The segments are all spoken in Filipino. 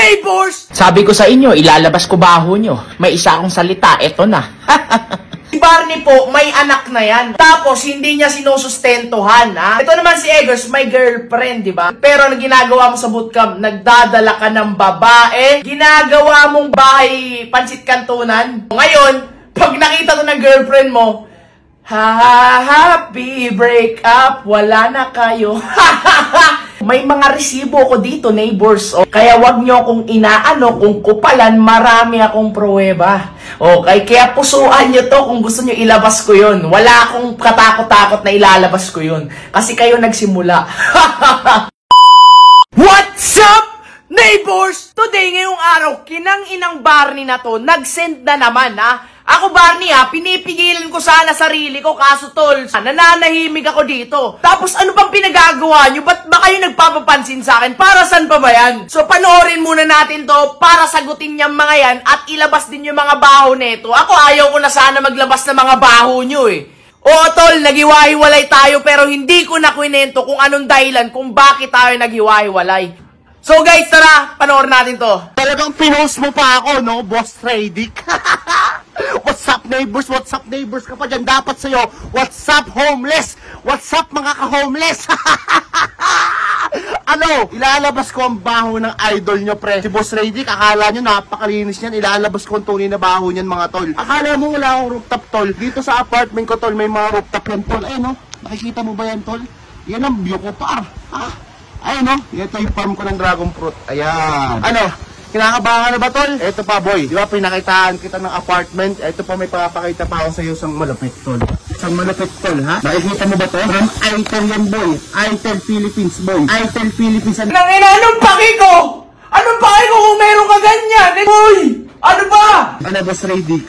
Neighbors! Sabi ko sa inyo, ilalabas ko baho nyo. May isa akong salita, eto na. Si Barney po, may anak na yan. Tapos, hindi niya sinusustentuhan, ha? Ito naman si Eggers, may girlfriend, di ba? Pero ang ginagawa mo sa bootcamp, nagdadala ka ng babae, ginagawa mong bahay pansit kantunan. Ngayon, pag nakita to ng girlfriend mo, happy breakup, wala na kayo. May mga resibo ko dito, neighbors. Kaya wag nyo akong inaano, kung kupalan, marami akong pruweba. Okay, kaya pusuan nyo to kung gusto nyo ilabas ko yun. Wala akong katakot-takot na ilalabas ko yun. Kasi kayo nagsimula. What's up, neighbors? Today, ngayong araw, kinang-inang Barney na to, nag-send na naman, ha? Ako, Barney, ha, pinipigilan ko sana sarili ko, kaso tol, nananahimik ako dito. Tapos ano pang pinagagawa nyo? Ba't ba kayo nagpapapansin sa akin? Para saan pa ba yan? So panoorin muna natin to para sagutin niyang mga yan at ilabas din yung mga baho neto. Ako ayaw ko na sana maglabas ng mga baho nyo eh. Oo tol, naghiwa-hiwalay tayo pero hindi ko na kwento kung anong dahilan kung bakit tayo naghiwa-hiwalay. So guys, tara, panoorin natin to. Talagang pinost mo pa ako, no, Boss Radic? What's up, neighbors? What's up, neighbors ka pa dyan? Dapat sa'yo, what's up, homeless? What's up, mga ka-homeless? Ano? Ilalabas ko ang baho ng idol nyo, pre. Si Boss Radic, akala nyo napakalinis niyan. Ilalabas ko ang tunay na baho niyan, mga tol. Akala mo wala akong rooftop, tol. Dito sa apartment ko, tol, may mga rooftop yan, tol. Ayun, no? Nakikita mo ba yan, tol? Yan ang view ko, par. Ayun, no? Ito yung farm ko ng dragon fruit. Ayan. Ano? Kinakabahan na ba, tol? Ito pa, boy. Di ba, pinakitaan kita ng apartment. Ito pa, may papakita pa ako sa iyo isang malapit, tol. Isang malapit, tol, ha? Nakikita mo ba, tol? From Itel yan, boy. Itel Philippines, boy. Itel Philippines. Nangina, anong paki ko? Anong paki ko kung meron ka ganyan? Boy! Ano ba? Ano, Boss Radic?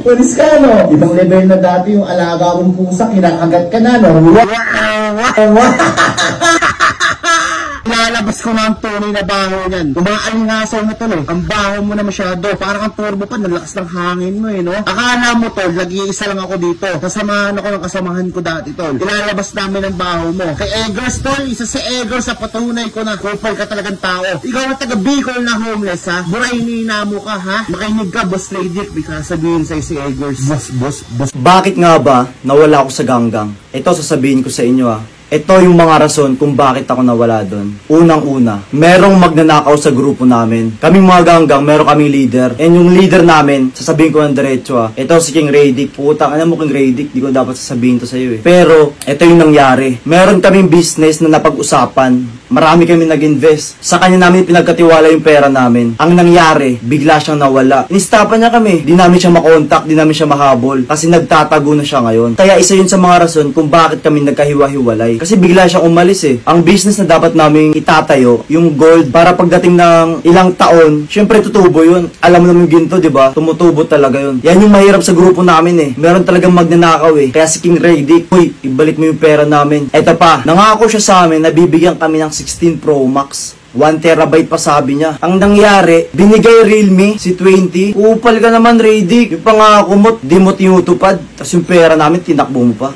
Pulis ka, no? Ibang level na dati yung alaga mong pusa, kinakagat ka na, no? Lalabas ko na ang tunay na baho niyan. Kung mga alingasaw mo tol, ang baho mo na masyado. Parang kang turbo pa, nalakas ng hangin mo eh, no? Akala mo tol, nag-iisa lang ako dito. Kasamahan ako ng kasamahan ko dati tol. Ilalabas namin ang baho mo. Kay Eggers tol, isa si Eggers sa patunay ko na kupal ka talagang tao. Ikaw ang taga Bicol na homeless, ha? Buraynina mo ka, ha? Makinig ka, Boss Radic. Bika sabihin sa'yo si Eggers. Boss. Bakit nga ba nawala ako sa ganggang? Ito sasabihin ko sa inyo, ha? Ito yung mga rason kung bakit ako nawala doon. Unang-una, merong magnanakaw sa grupo namin. Kaming mga ganggang, meron kaming leader. And yung leader namin, sasabihin ko ng diretso ito si King Radic. Putang, ano mo King Radic? Di ko dapat sasabihin to sa'yo eh. Pero, ito yung nangyari. Meron kaming business na napag-usapan. Marami kami nag-invest. Sa kanya namin pinagkatiwala yung pera namin. Ang nangyari, bigla siyang nawala. Inistapan niya kami. Di namin siya makontak, di namin siya mahabol. Kasi nagtatago na siya ngayon. Kaya isa yun sa mga rason kung bakit kami nagkahiwa-hiwalay. Kasi bigla siyang umalis eh. Ang business na dapat namin itatayo, yung gold, para pagdating ng ilang taon, syempre tutubo yun. Alam mo naman ginto, di ba? Tumutubo talaga yun. Yan yung mahirap sa grupo namin eh. Meron talagang magnanakaw eh. Kaya si King Radic, uy, ibalik mo yung pera namin. Eto pa, nangako siya sa amin na bibigyan kami ng 16 Pro Max. 1 terabyte pa sabi niya. Ang nangyari, binigay Realme si 20. Upal ka naman, Radic. Yung pangako mo, di mo tinutupad. Tapos yung pera namin, tinakbo mo pa.